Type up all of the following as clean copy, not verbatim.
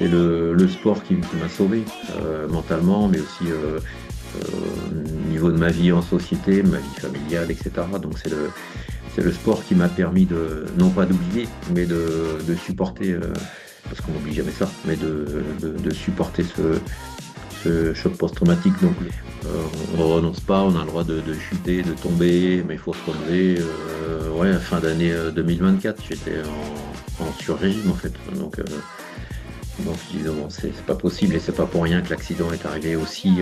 le sport qui m'a sauvé mentalement, mais aussi au niveau de ma vie en société, ma vie familiale, etc. Donc c'est le sport qui m'a permis de, non pas d'oublier, mais de supporter, parce qu'on n'oublie jamais ça, mais de supporter ce choc post-traumatique. Donc on ne renonce pas, on a le droit de chuter, de tomber, mais il faut se relever. Ouais, fin d'année 2024, j'étais en sur-régime en fait. Donc je disais, bon, c'est pas possible et c'est pas pour rien que l'accident est arrivé aussi.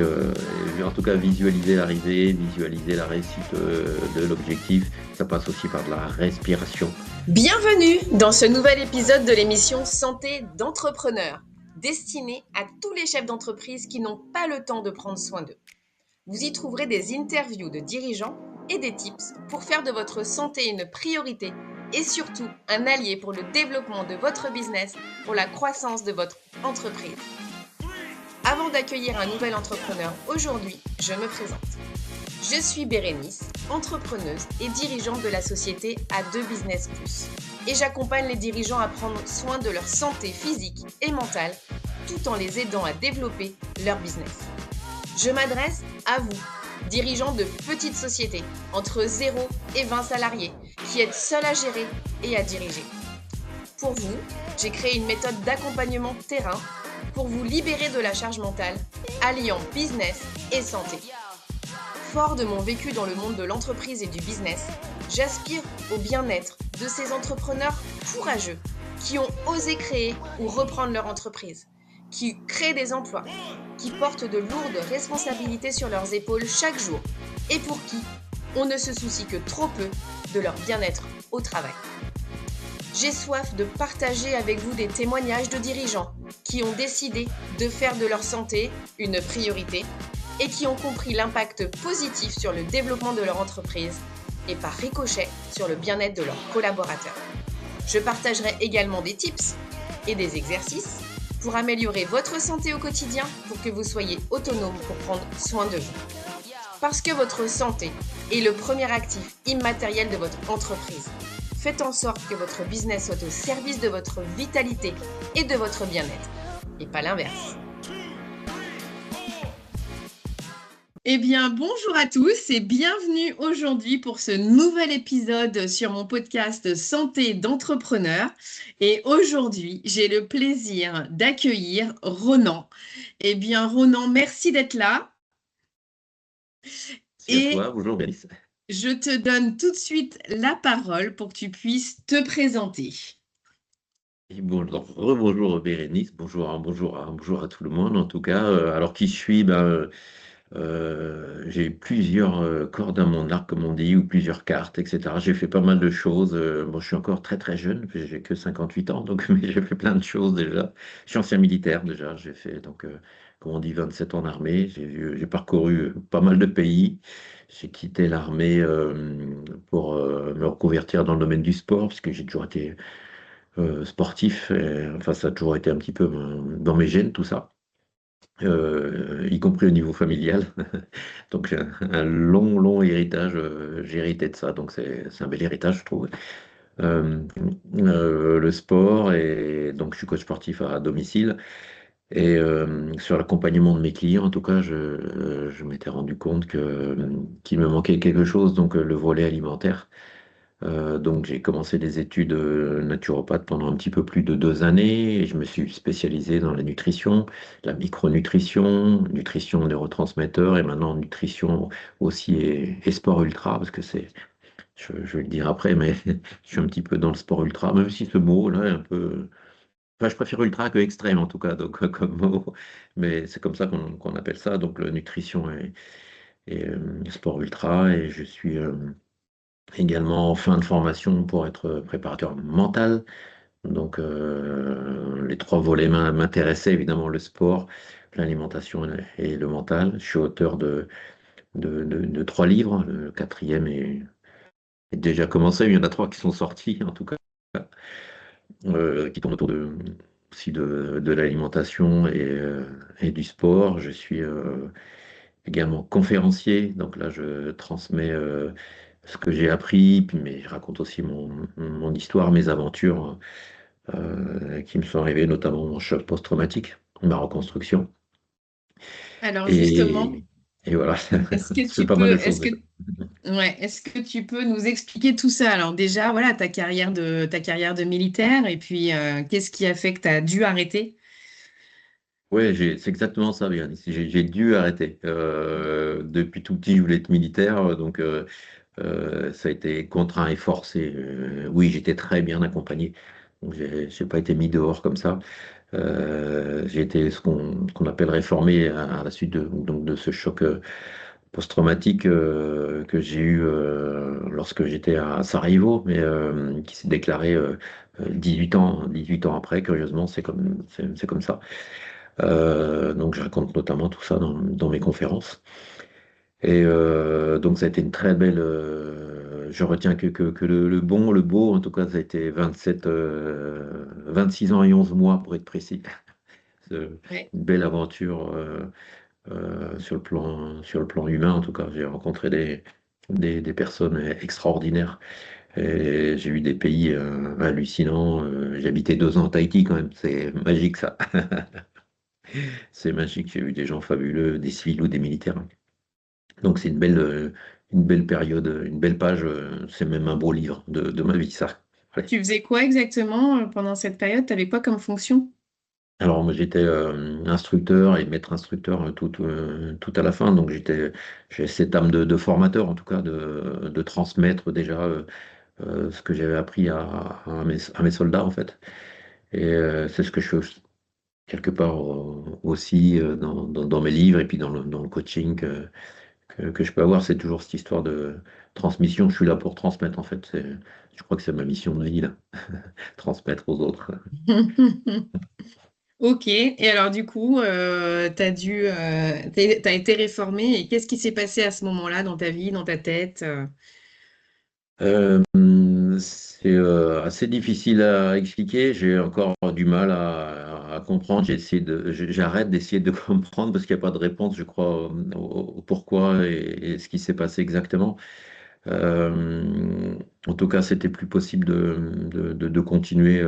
Et en tout cas, visualiser l'arrivée, visualiser la réussite de l'objectif, ça passe aussi par de la respiration. Bienvenue dans ce nouvel épisode de l'émission Santé d'entrepreneur, destinée à tous les chefs d'entreprise qui n'ont pas le temps de prendre soin d'eux. Vous y trouverez des interviews de dirigeants et des tips pour faire de votre santé une priorité et surtout un allié pour le développement de votre business, pour la croissance de votre entreprise. Avant d'accueillir un nouvel entrepreneur aujourd'hui, je me présente. Je suis Bérénice, entrepreneuse et dirigeante de la société A2 Business Plus. Et j'accompagne les dirigeants à prendre soin de leur santé physique et mentale, tout en les aidant à développer leur business. Je m'adresse à vous, dirigeants de petites sociétés, entre 0 et 20 salariés, qui êtes seuls à gérer et à diriger. Pour vous, j'ai créé une méthode d'accompagnement terrain pour vous libérer de la charge mentale, alliant business et santé. Fort de mon vécu dans le monde de l'entreprise et du business, j'aspire au bien-être de ces entrepreneurs courageux qui ont osé créer ou reprendre leur entreprise, qui créent des emplois, qui portent de lourdes responsabilités sur leurs épaules chaque jour et pour qui on ne se soucie que trop peu de leur bien-être au travail. J'ai soif de partager avec vous des témoignages de dirigeants qui ont décidé de faire de leur santé une priorité et qui ont compris l'impact positif sur le développement de leur entreprise et par ricochet sur le bien-être de leurs collaborateurs. Je partagerai également des tips et des exercices pour améliorer votre santé au quotidien pour que vous soyez autonome pour prendre soin de vous. Parce que votre santé est le premier actif immatériel de votre entreprise. Faites en sorte que votre business soit au service de votre vitalité et de votre bien-être, et pas l'inverse. Eh bien, bonjour à tous et bienvenue aujourd'hui pour ce nouvel épisode sur mon podcast Santé d'entrepreneur. Et aujourd'hui, j'ai le plaisir d'accueillir Ronan. Eh bien, Ronan, merci d'être là. Merci à toi, bonjour Bélis. Je te donne tout de suite la parole pour que tu puisses te présenter. Et bonjour, rebonjour Bérénice, bonjour à tout le monde. En tout cas, alors qui je suis, j'ai plusieurs cordes à mon arc, comme on dit, ou plusieurs cartes, etc. J'ai fait pas mal de choses. Bon, je suis encore très très jeune, j'ai que 58 ans, donc mais j'ai fait plein de choses déjà. Je suis ancien militaire déjà, j'ai fait donc, comme on dit, 27 ans en armée. J'ai parcouru pas mal de pays. J'ai quitté l'armée pour me reconvertir dans le domaine du sport, parce que j'ai toujours été sportif. Enfin, ça a toujours été un petit peu dans mes gènes, tout ça. Y compris au niveau familial. Donc j'ai un long héritage, j'ai hérité de ça, donc c'est un bel héritage, je trouve. Euh, le sport, et donc je suis coach sportif à domicile. Et sur l'accompagnement de mes clients, en tout cas, je m'étais rendu compte qu'il me manquait quelque chose, donc le volet alimentaire. Donc j'ai commencé des études naturopathe pendant un petit peu plus de 2 années et je me suis spécialisé dans la nutrition, la micronutrition, nutrition neurotransmetteurs et maintenant nutrition aussi et sport ultra parce que je vais le dire après, mais je suis un petit peu dans le sport ultra, même si ce mot-là est un peu... Enfin, je préfère ultra que extrême en tout cas, donc comme mot, mais c'est comme ça qu'on appelle ça, donc la nutrition et sport ultra et je suis... également en fin de formation pour être préparateur mental. Donc les trois volets m'intéressaient, évidemment le sport, l'alimentation et le mental. Je suis auteur de 3 livres. Le quatrième est déjà commencé. Il y en a 3 qui sont sortis en tout cas, qui tournent autour aussi de l'alimentation et du sport. Je suis également conférencier. Donc là, je transmets ce que j'ai appris, mais je raconte aussi mon histoire, mes aventures qui me sont arrivées, notamment mon choc post-traumatique, ma reconstruction. Alors justement, Et, et voilà, est-ce que c'est tu pas mal peux, de choses est-ce que, déjà. ouais, est-ce que tu peux nous expliquer tout ça? Alors déjà, voilà, ta carrière de militaire, et puis qu'est-ce qui a fait que tu as dû arrêter? Ouais, c'est exactement ça, bien. J'ai dû arrêter. Depuis tout petit, je voulais être militaire, donc ça a été contraint et forcé. Oui, j'étais très bien accompagné. Donc, j'ai pas été mis dehors comme ça. J'ai été ce qu'on appelle réformé à la suite de ce choc post-traumatique que j'ai eu lorsque j'étais à Sarajevo, mais qui s'est déclaré 18 ans après. Curieusement, c'est comme ça. Donc, je raconte notamment tout ça dans mes conférences. Et donc, ça a été une très belle. Je retiens que le bon, le beau, en tout cas, ça a été 26 ans et 11 mois pour être précis. Une Ouais. belle aventure sur le plan humain, en tout cas. J'ai rencontré des personnes extraordinaires. Et j'ai vu des pays hallucinants. J'ai habité 2 ans en Tahiti quand même. C'est magique, ça. C'est magique. J'ai vu des gens fabuleux, des civils ou des militaires. Donc c'est une belle période, une belle page, c'est même un beau livre de ma vie, ça. Ouais. Tu faisais quoi exactement pendant cette période? Tu avais quoi comme fonction? Alors moi j'étais instructeur et maître instructeur tout à la fin, donc j'ai cette âme de formateur en tout cas, de transmettre déjà ce que j'avais appris à mes soldats en fait. Et c'est ce que je fais quelque part aussi dans mes livres et puis dans le coaching que je peux avoir, c'est toujours cette histoire de transmission. Je suis là pour transmettre, en fait. Je crois que c'est ma mission de vie, là. Transmettre aux autres. Ok, et alors du coup, t'as été réformé, et qu'est-ce qui s'est passé à ce moment-là dans ta vie, dans ta tête? Euh, c'est assez difficile à expliquer. J'ai encore du mal à comprendre. J'arrête d'essayer de comprendre parce qu'il n'y a pas de réponse, je crois, au pourquoi et ce qui s'est passé exactement. En tout cas, c'était plus possible de continuer.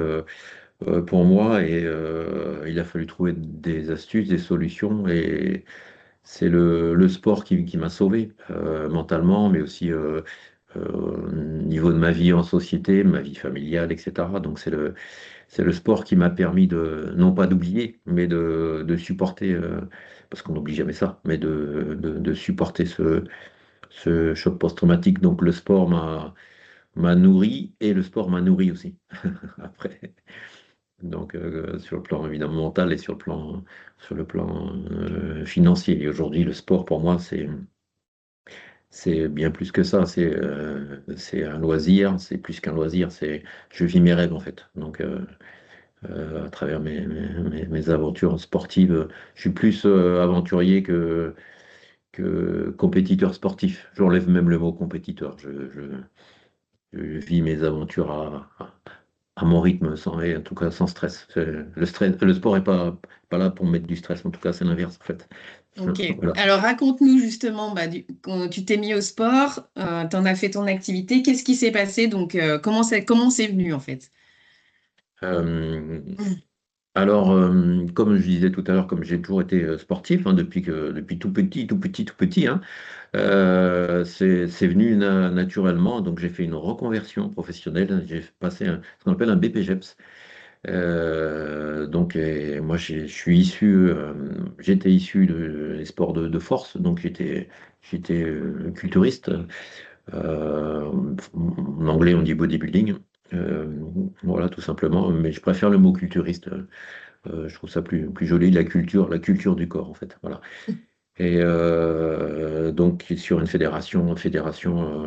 Pour moi et il a fallu trouver des astuces, des solutions et c'est le sport qui m'a sauvé mentalement, mais aussi au niveau de ma vie en société, ma vie familiale, etc. Donc c'est le sport qui m'a permis non pas d'oublier, mais de supporter, parce qu'on n'oublie jamais ça, mais de supporter ce choc post-traumatique. Donc le sport m'a nourri et le sport m'a nourri aussi après. Donc, sur le plan évidemment mental et sur le plan financier. Et aujourd'hui, le sport, pour moi, c'est bien plus que ça. C'est un loisir, c'est plus qu'un loisir. Je vis mes rêves, en fait. Donc, à travers mes aventures sportives, je suis plus aventurier que compétiteur sportif. J'enlève même le mot compétiteur. Je vis mes aventures à mon rythme, et en tout cas sans stress. Le sport est pas là pour mettre du stress, en tout cas c'est l'inverse en fait. Ok, Voilà. alors raconte-nous justement, quand tu t'es mis au sport, t'en as fait ton activité, qu'est-ce qui s'est passé? Donc, comment c'est venu en fait? Euh, alors, comme je disais tout à l'heure, comme j'ai toujours été sportif, hein, depuis tout petit, tout petit, tout petit, hein, c'est venu naturellement. Donc j'ai fait une reconversion professionnelle. J'ai passé ce qu'on appelle un BPGEPS. Donc, moi, j'étais issu des sports de force, donc j'étais culturiste. En anglais, on dit bodybuilding. Euh, voilà, tout simplement. Mais je préfère le mot culturiste. Je trouve ça plus joli, la culture du corps, en fait. Voilà. Et donc, sur une fédération,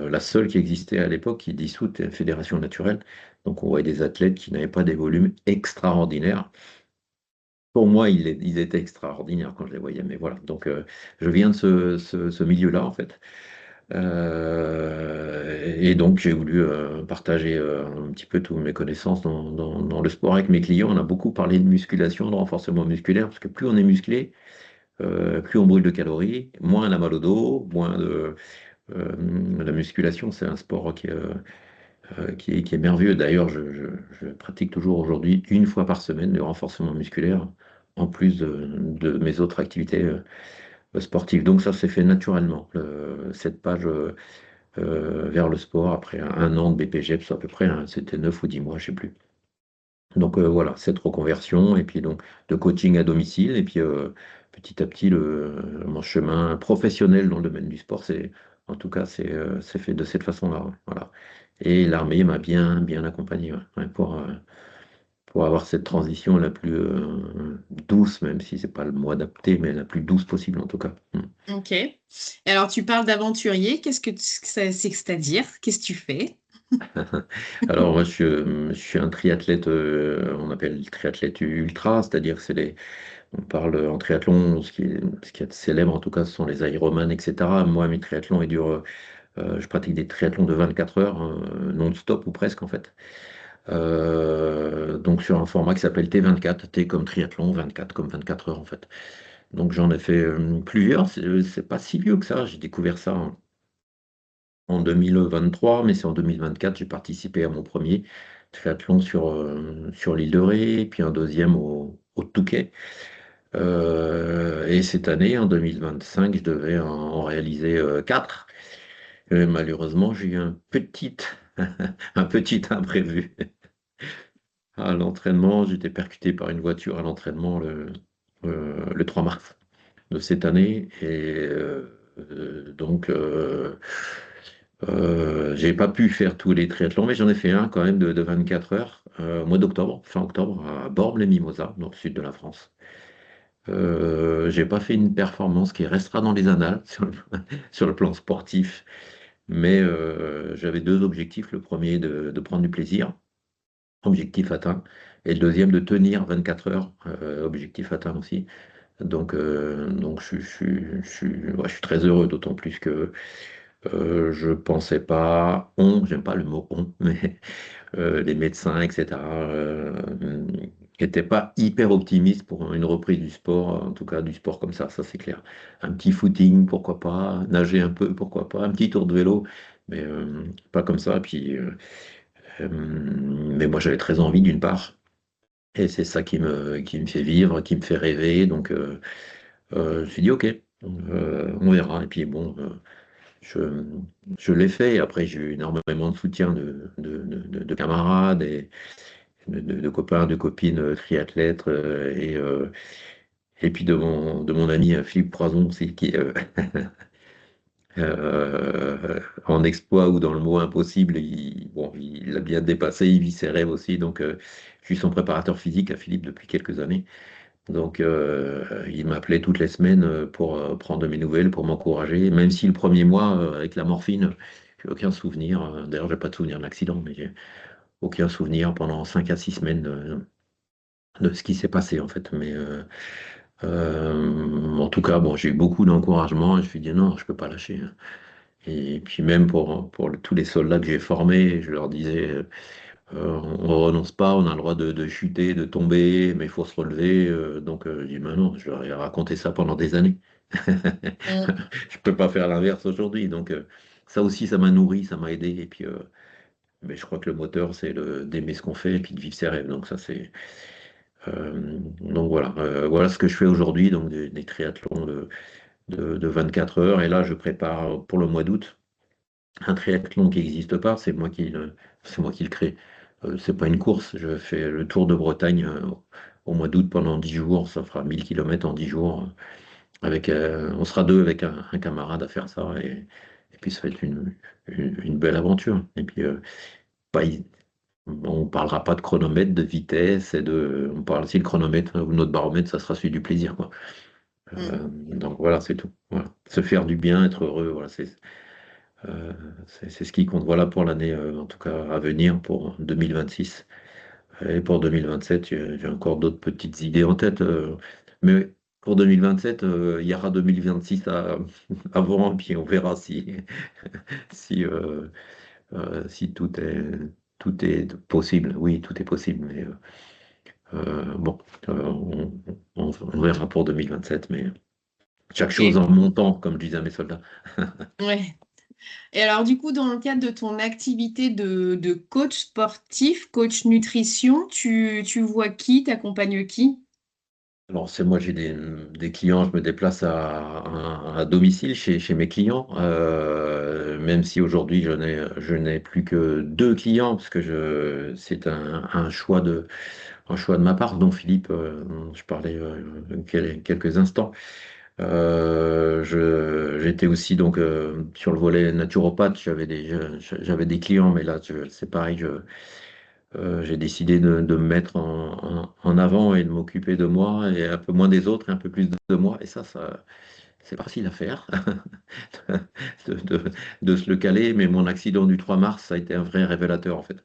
la seule qui existait à l'époque, qui est dissoute, une fédération naturelle. Donc, on voyait des athlètes qui n'avaient pas des volumes extraordinaires. Pour moi, ils étaient extraordinaires quand je les voyais, mais voilà. Donc, je viens de ce milieu-là, en fait. Et donc, j'ai voulu partager un petit peu toutes mes connaissances dans le sport avec mes clients. On a beaucoup parlé de musculation, de renforcement musculaire, parce que plus on est musclé, plus on brûle de calories, moins on a mal au dos, moins de. La musculation, c'est un sport qui est merveilleux. D'ailleurs, je pratique toujours aujourd'hui une fois par semaine le renforcement musculaire, en plus de mes autres activités sportives. Donc ça s'est fait naturellement. Cette page vers le sport, après un an de BPGEPS à peu près, hein, c'était 9 ou 10 mois, je sais plus. Donc voilà, cette reconversion, et puis donc de coaching à domicile, et puis petit à petit mon chemin professionnel dans le domaine du sport, en tout cas c'est fait de cette façon-là, ouais, voilà. Et l'armée m'a bien accompagné, ouais, ouais, pour avoir cette transition la plus douce, même si c'est pas le mot adapté, mais la plus douce possible en tout cas. Mm. Ok. Et alors, tu parles d'aventurier. Qu'est-ce que c'est-à-dire? Qu'est-ce que tu fais? Alors moi je suis un triathlète, on appelle triathlète ultra, c'est-à-dire que on parle en triathlon, ce qui est célèbre en tout cas, ce sont les Ironman, etc. Moi, mes triathlons, ils durent, je pratique des triathlons de 24 heures, non-stop ou presque en fait. Donc sur un format qui s'appelle T24, T comme triathlon, 24 comme 24 heures en fait. Donc j'en ai fait plusieurs, c'est pas si vieux que ça, j'ai découvert ça en 2023, mais c'est en 2024, j'ai participé à mon premier triathlon sur l'île de Ré, puis un deuxième au Touquet. Et cette année, en 2025, je devais en réaliser quatre. Malheureusement, j'ai eu un petit imprévu à l'entraînement. J'étais percuté par une voiture à l'entraînement le 3 mars de cette année. Et donc, j'ai pas pu faire tous les triathlons, mais j'en ai fait un quand même de 24 heures au mois d'octobre, fin octobre, à Bormes-les-Mimosas, dans le sud de la France. J'ai pas fait une performance qui restera dans les annales sur le plan sportif, mais j'avais deux objectifs. Le premier, de prendre du plaisir, objectif atteint, et le deuxième, de tenir 24 heures, objectif atteint aussi. Donc ouais, je suis très heureux, d'autant plus que je pensais pas, j'aime pas le mot on, mais les médecins, etc., n'étaient pas hyper optimistes pour une reprise du sport, en tout cas du sport comme ça c'est clair. Un petit footing, pourquoi pas, nager un peu, pourquoi pas, un petit tour de vélo, mais pas comme ça. Puis, mais moi j'avais très envie d'une part, et c'est ça qui me fait vivre, qui me fait rêver, donc je me suis dit ok, on verra, et puis bon. Je, je l'ai fait, et après j'ai eu énormément de soutien de camarades et de copains, de copines triathlètes, et puis de mon ami Philippe Poison aussi, qui en exploit ou dans le mot impossible, bon, il l'a bien dépassé, il vit ses rêves aussi, donc je suis son préparateur physique à Philippe depuis quelques années. Donc, il m'appelait toutes les semaines pour prendre de mes nouvelles, pour m'encourager. Même si le premier mois, avec la morphine, j'ai aucun souvenir. D'ailleurs, j'ai pas de souvenir de l'accident, mais j'ai aucun souvenir pendant 5 à 6 semaines de ce qui s'est passé en fait. Mais en tout cas, bon, j'ai eu beaucoup d'encouragement, et je me suis dit non, je peux pas lâcher, hein. Et puis même pour tous les soldats que j'ai formés, je leur disais, on ne renonce pas, on a le droit de chuter, de tomber, mais il faut se relever. Donc, je dis, maintenant, je leur ai raconté ça pendant des années. Mm. Je peux pas faire l'inverse aujourd'hui. Donc, ça aussi, ça m'a nourri, ça m'a aidé. Et puis, mais je crois que le moteur, c'est d'aimer ce qu'on fait et puis de vivre ses rêves. Donc, ça, donc voilà. Voilà ce que je fais aujourd'hui, donc des triathlons de 24 heures. Et là, je prépare pour le mois d'août un triathlon qui n'existe pas, c'est moi qui le crée. C'est pas une course, je fais le Tour de Bretagne au mois d'août pendant 10 jours, ça fera 1000 kilomètres en 10 jours. On sera deux avec un camarade à faire ça, et puis ça va être une belle aventure. Et puis, pas- on parlera pas de chronomètre, de vitesse, on parle si le chronomètre ou notre baromètre, ça sera celui du plaisir, quoi. Mm. Donc voilà, c'est tout. Voilà. Se faire du bien, être heureux, voilà, euh, c'est ce qui compte. Voilà pour l'année, en tout cas à venir, pour 2026. Et pour 2027, j'ai encore d'autres petites idées en tête. Mais pour 2027, il y aura 2026 avant, et puis on verra si, euh, si tout est possible. Oui, tout est possible. Mais bon, on verra pour 2027. Mais chaque chose Ok. en montant, comme je disais à mes soldats. Ouais. Et alors, du coup, dans le cadre de ton activité de coach sportif, coach nutrition, tu vois qui, t'accompagnes qui? Alors, c'est moi, j'ai des clients, je me déplace à domicile chez mes clients, même si aujourd'hui je n'ai plus que deux clients, parce que c'est un choix de ma part, dont Philippe, dont je parlais quelques instants. J'étais aussi donc sur le volet naturopathe, j'avais des clients, mais là, c'est pareil, j'ai décidé de me mettre en avant et de m'occuper de moi et un peu moins des autres et un peu plus de moi. Et ça c'est pas facile à faire de, de- de se le caler. Mais mon accident du 3 mars, ça a été un vrai révélateur en fait.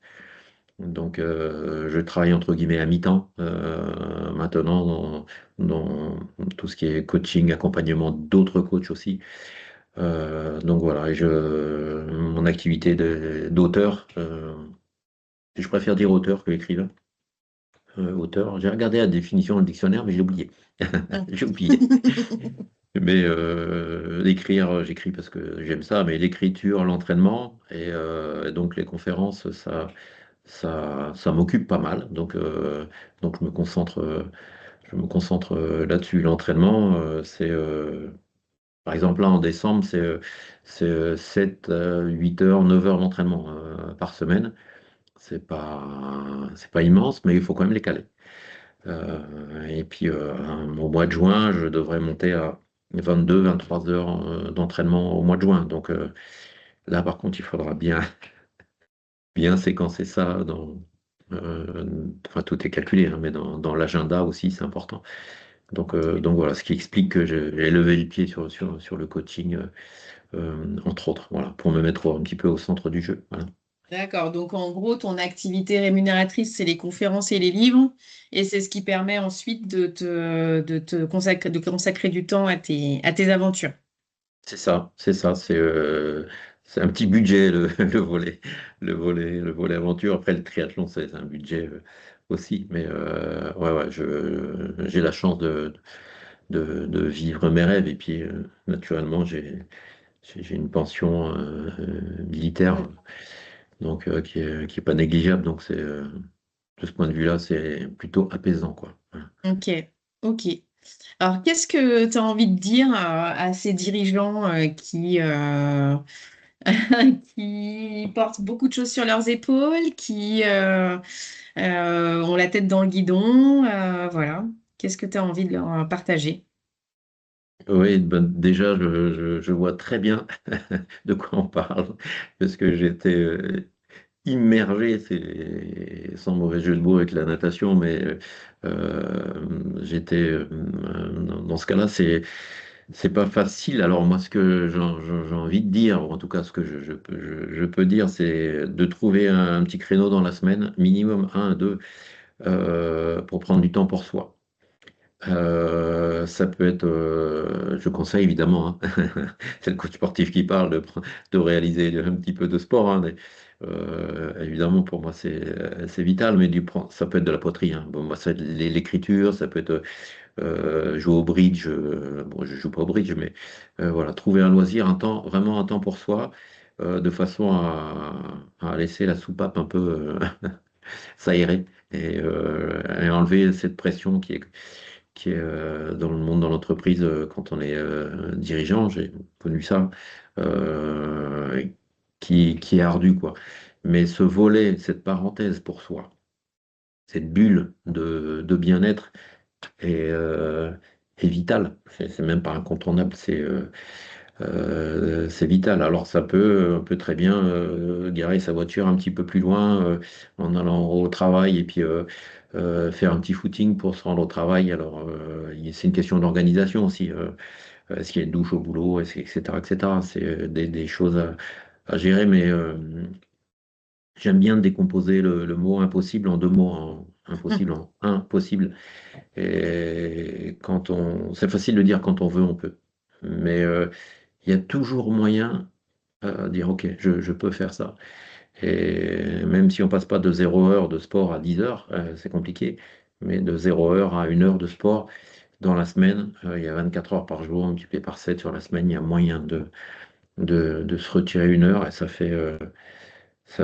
Donc je travaille entre guillemets à mi-temps maintenant dans tout ce qui est coaching, accompagnement d'autres coachs aussi. Donc voilà, mon activité d'auteur, je préfère dire auteur que écrivain. Auteur. J'ai regardé la définition dans le dictionnaire, mais j'ai oublié. Mm. J'ai oublié. Mais l'écrire, j'écris parce que j'aime ça, mais l'écriture, l'entraînement et donc les conférences, ça m'occupe pas mal. Donc je me concentre là-dessus. L'entraînement, par exemple là en décembre, c'est 7, 8 heures, 9 heures d'entraînement par semaine. C'est pas immense, mais il faut quand même les caler. Et puis au mois de juin, je devrais monter à 22, 23 heures d'entraînement au mois de juin. Donc là, par contre, il faudra bien séquencer ça enfin, tout est calculé, hein, mais dans l'agenda aussi, c'est important. Donc voilà, ce qui explique que j'ai levé le pied sur le coaching, entre autres, voilà, pour me mettre un petit peu au centre du jeu. Voilà. D'accord. Donc, en gros, ton activité rémunératrice, c'est les conférences et les livres. Et c'est ce qui permet ensuite de consacrer du temps à tes aventures. C'est un petit budget le volet aventure. Après le triathlon, c'est un budget aussi, mais ouais, ouais, j'ai la chance de vivre mes rêves et puis naturellement j'ai une pension militaire donc qui est pas négligeable, donc de ce point de vue-là, c'est plutôt apaisant quoi. Voilà. Ok, ok. Alors, qu'est-ce que tu as envie de dire à ces dirigeants qui portent beaucoup de choses sur leurs épaules, qui ont la tête dans le guidon, voilà. Qu'est-ce que tu as envie de leur partager? Oui, ben, déjà, je vois très bien de quoi on parle, parce que j'étais immergé, c'est sans mauvais jeu de mots avec la natation, mais j'étais dans ce cas-là, c'est pas facile. Alors moi, ce que j'ai envie de dire, ou en tout cas ce que je peux dire, c'est de trouver un petit créneau dans la semaine, minimum un, deux, pour prendre du temps pour soi. Ça peut être, je conseille évidemment, hein, c'est le coach sportif qui parle de réaliser un petit peu de sport, hein, évidemment pour moi c'est vital, mais ça peut être de la poterie, hein. Bon, moi, ça peut être l'écriture, ça peut être jouer au bridge, bon je joue pas au bridge, mais voilà, trouver un loisir, un temps, vraiment un temps pour soi, de façon à laisser la soupape un peu s'aérer et enlever cette pression qui est dans le monde, dans l'entreprise, quand on est dirigeant, j'ai connu ça, euh, qui est ardu, quoi. Mais ce volet, cette parenthèse pour soi, cette bulle de bien-être est vitale. C'est même pas incontournable, c'est vital. Alors on peut très bien garer sa voiture un petit peu plus loin en allant au travail et puis faire un petit footing pour se rendre au travail. Alors c'est une question d'organisation aussi. Est-ce qu'il y a une douche au boulot, etc., etc. C'est des choses à gérer, mais j'aime bien décomposer le mot impossible en deux mots, impossible en impossible. Et c'est facile de dire quand on veut, on peut. Mais il y a toujours moyen à dire, OK, je peux faire ça. Et même si on passe pas de 0 heure de sport à 10 heures, c'est compliqué, mais de 0 heure à 1 heure de sport dans la semaine, il y a 24 heures par jour, multiplié par 7 sur la semaine, il y a moyen de se retirer 1 heure et ça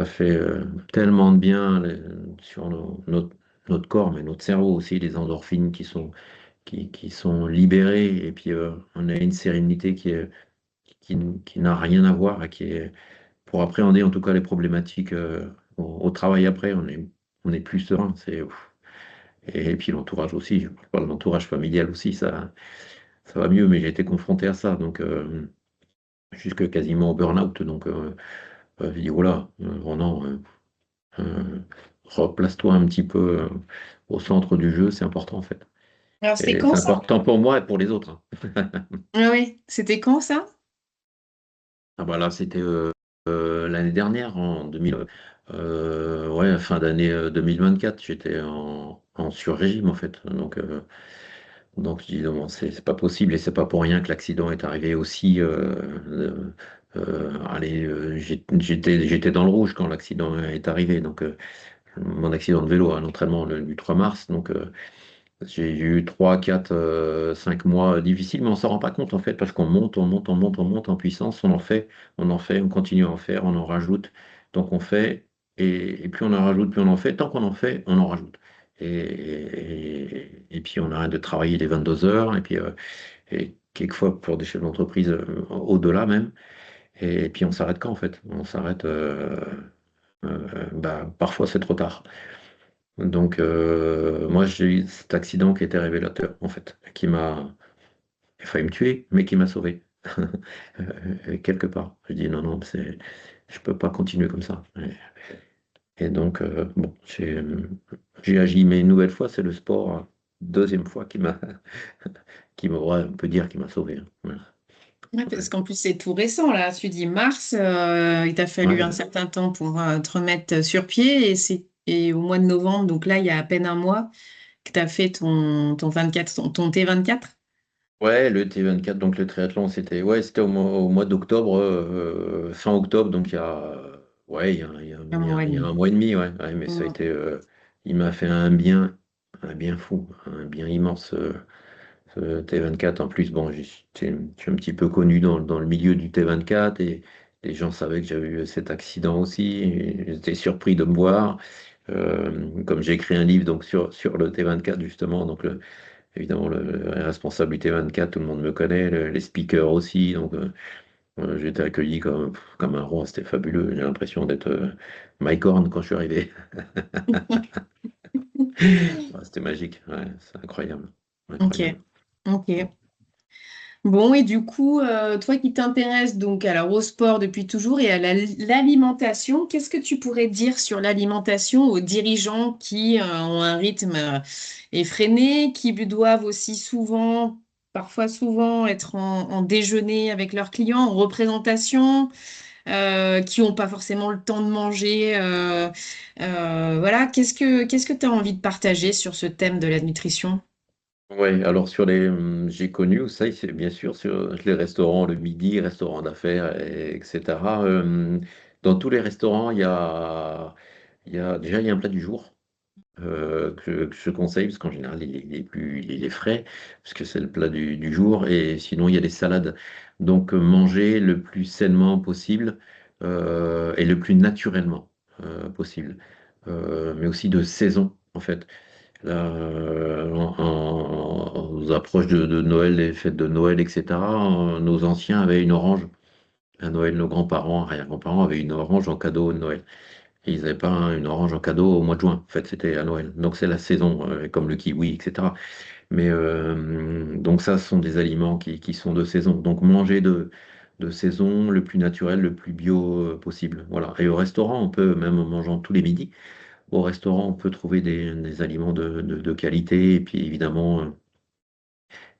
fait tellement de bien sur notre corps, mais notre cerveau aussi, les endorphines qui sont libérées, et puis on a une sérénité qui n'a rien à voir, et qui est, pour appréhender en tout cas les problématiques au travail après, on est plus serein. Ouf. Et puis l'entourage aussi, je parle de l'entourage familial aussi, ça va mieux, mais j'ai été confronté à ça, donc jusque quasiment au burn-out. Donc j'ai dit, voilà, Ronan, euh, replace-toi un petit peu au centre du jeu, c'est important en fait. Alors, c'était Et quand c'est ça? important pour moi et pour les autres, hein. Ah oui, c'était quand ça? Ah bah là, c'était l'année dernière, en 2000, ouais, fin d'année 2024, j'étais en sur-régime en fait. Donc je dis non, c'est pas possible, et c'est pas pour rien que l'accident est arrivé aussi. Allez, j'étais dans le rouge quand l'accident est arrivé. Donc mon accident de vélo à l'entraînement du 3 mars. Donc j'ai eu 3, 4, 5 mois difficiles, mais on s'en rend pas compte en fait, parce qu'on monte, on monte, on monte, on monte en puissance, on en fait, on continue à en faire, on en rajoute. Donc on fait, et plus on en rajoute, plus on en fait. Tant qu'on en fait, on en rajoute. Et puis on arrête de travailler les 22 heures, et puis et quelquefois pour des chefs d'entreprise au-delà même. Et puis on s'arrête quand en fait? On s'arrête, bah, parfois c'est trop tard. Donc, moi, j'ai eu cet accident qui était révélateur, en fait, il a failli me tuer, mais qui m'a sauvé. Quelque part. Je dis non, non, je peux pas continuer comme ça. Et donc, bon, j'ai agi, mais une nouvelle fois, c'est le sport, deuxième fois ouais, on peut dire qui m'a sauvé, hein. Voilà, Ouais, tout à parce fait. qu'en plus, c'est tout récent, là. Tu dis mars, il t'a fallu Ouais, un certain temps pour te remettre sur pied. Et au mois de novembre, donc là, il y a à peine un mois, que tu as fait ton 24, ton T24. ouais, le T24, donc le triathlon, c'était au mois d'octobre, fin octobre, donc ouais, Un mois et il y a demi. 1 mois et demi, ouais, ouais, mais ça a Mm. été, il m'a fait un bien fou, un bien immense, ce T24. En plus, bon, je suis un petit peu connu dans le milieu du T24, et les gens savaient que j'avais eu cet accident aussi, et ils étaient surpris de me voir. Comme j'ai écrit un livre donc sur le T24 justement, donc évidemment, le responsable du T24, tout le monde me connaît, les speakers aussi. Donc, j'ai été accueilli comme un roi, c'était fabuleux. J'ai l'impression d'être Mike Horn quand je suis arrivé. Ouais, c'était magique, ouais, c'est incroyable. Ok, Incroyable. ok. Bon, et du coup, toi qui t'intéresses donc alors au sport depuis toujours et à l'alimentation, qu'est-ce que tu pourrais dire sur l'alimentation aux dirigeants qui ont un rythme effréné, qui doivent aussi souvent, parfois souvent, être en déjeuner avec leurs clients, en représentation, qui n'ont pas forcément le temps de manger. Voilà, qu'est-ce que tu as envie de partager sur ce thème de la nutrition? Ouais, alors j'ai connu ça, c'est bien sûr sur les restaurants le midi, restaurants d'affaires, etc. Dans tous les restaurants, déjà il y a un plat du jour. Que je conseille, parce qu'en général, il est frais, parce que c'est le plat du jour, et sinon, il y a des salades. Donc, manger le plus sainement possible, et le plus naturellement possible. Mais aussi de saison, en fait. Là, aux approches de Noël, les fêtes de Noël, etc., nos anciens avaient une orange. À Noël, nos grands-parents, arrière-grands-parents avaient une orange en cadeau de Noël. Et ils n'avaient pas une orange en cadeau au mois de juin. En fait, c'était à Noël. Donc c'est la saison, comme le kiwi, etc. Mais donc ça, ce sont des aliments qui sont de saison. Donc manger de saison, le plus naturel, le plus bio possible. Voilà. Et au restaurant, on peut, même en mangeant tous les midis, au restaurant, on peut trouver des aliments de qualité. Et puis évidemment,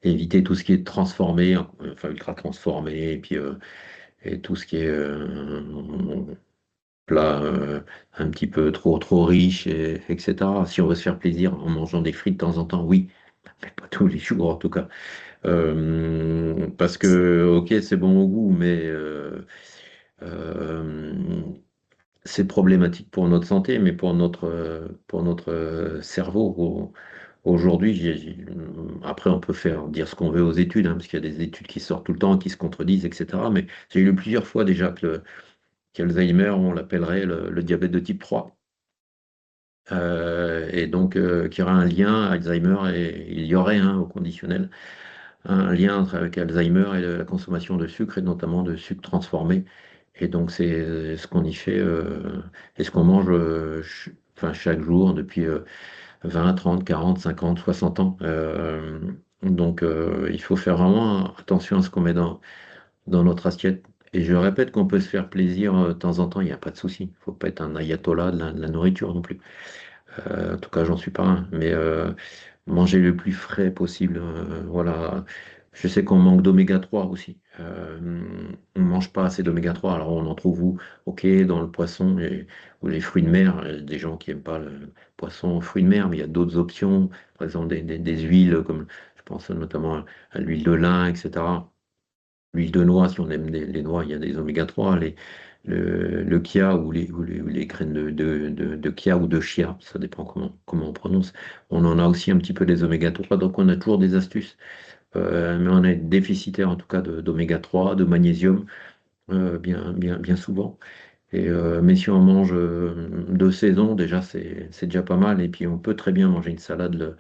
éviter tout ce qui est transformé, enfin ultra transformé, et puis et tout ce qui est plat un petit peu trop riche, etc. Si on veut se faire plaisir en mangeant des frites de temps en temps, oui, mais pas tous les jours en tout cas. Parce que, ok, c'est bon au goût, mais euh, c'est problématique pour notre santé, mais pour notre cerveau. Aujourd'hui, après, on peut dire ce qu'on veut aux études, hein, parce qu'il y a des études qui sortent tout le temps, qui se contredisent, etc. Mais j'ai lu plusieurs fois déjà qu'Alzheimer, on l'appellerait le diabète de type 3. Et donc, qu'il y aura un lien Alzheimer, et il y aurait au conditionnel un lien avec Alzheimer et la consommation de sucre, et notamment de sucre transformé. Et donc, c'est ce qu'on y fait et ce qu'on mange enfin, chaque jour depuis 20, 30, 40, 50, 60 ans. Donc, il faut faire vraiment attention à ce qu'on met dans notre assiette. Et je répète qu'on peut se faire plaisir de temps en temps, il n'y a pas de souci. Il ne faut pas être un ayatollah de la nourriture non plus. En tout cas, j'en suis pas un. Mais manger le plus frais possible. Voilà. Je sais qu'on manque d'oméga 3 aussi. On ne mange pas assez d'oméga 3. Alors, on en trouve où? Ok, dans le poisson ou les fruits de mer. Il y a des gens qui n'aiment pas le poisson, fruits de mer, mais il y a d'autres options. Par exemple, des huiles, comme je pense notamment à l'huile de lin, etc. L'huile de noix, si on aime les noix, il y a des oméga 3, le chia ou les graines de chia ou de chia, ça dépend comment on prononce. On en a aussi un petit peu des oméga 3, donc on a toujours des astuces. Mais on est déficitaire en tout cas d'oméga 3, de magnésium, bien souvent. Mais si on mange de saison, déjà c'est déjà pas mal. Et puis on peut très bien manger une salade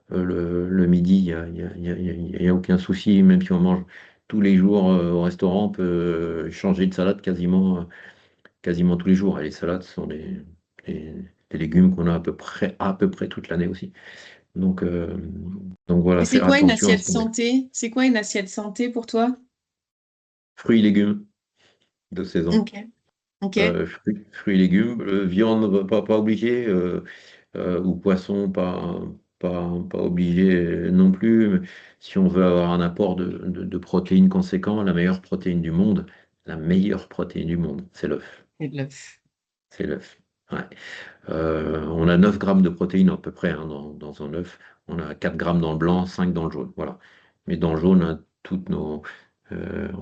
le midi, il y a aucun souci, même si on mange tous les jours au restaurant, on peut changer de salade quasiment tous les jours. Et les salades sont des- des légumes qu'on a à peu près toute l'année aussi. Donc, euh, donc voilà, Et c'est faire quoi une attention à assiette ce qu'on met. santé? C'est quoi une assiette santé pour toi? Fruits et légumes de saison. Ok. Ok. Fruits et légumes, viande, pas obligé, ou poisson, pas obligé non plus. Si on veut avoir un apport de protéines conséquent, la meilleure protéine du monde, c'est l'œuf. Et de l'œuf. C'est l'œuf. Ouais. On a 9 grammes de protéines à peu près dans un œuf. On a 4 grammes dans le blanc, 5 dans le jaune. Voilà. Mais dans le jaune, on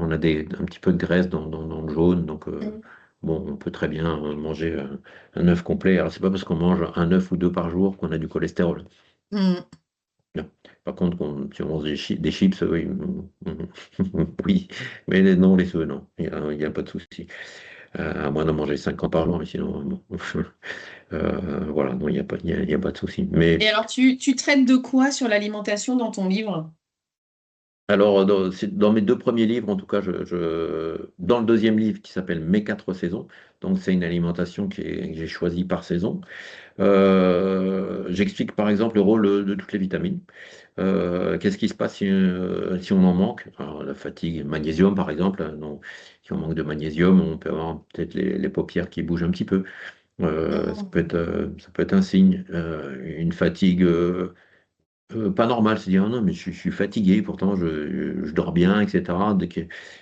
a un petit peu de graisse dans le jaune. Donc, Mm. bon, on peut très bien manger un œuf complet. Alors, c'est pas parce qu'on mange un œuf ou deux par jour qu'on a du cholestérol. Mm. Non. Par contre, si on mange des chips, oui, oui. Mais non, les œufs, non. Il y a pas de souci. À moins d'en manger 50 par jour, mais sinon, bon. Voilà, non, il y a pas de souci. Et Mais alors, tu traites de quoi sur l'alimentation dans ton livre? alors, dans mes deux premiers livres, en tout cas, dans le deuxième livre qui s'appelle Mes quatre saisons, donc c'est une alimentation que j'ai choisie par saison. J'explique par exemple le rôle de toutes les vitamines. Qu'est-ce qui se passe si on en manque? Alors, la fatigue, magnésium par exemple, hein, donc, si on manque de magnésium, on peut avoir peut-être les paupières qui bougent un petit peu. Mm. Ça peut être un signe. Une fatigue pas normale, c'est dire ah non, mais je suis fatigué, pourtant je dors bien, etc.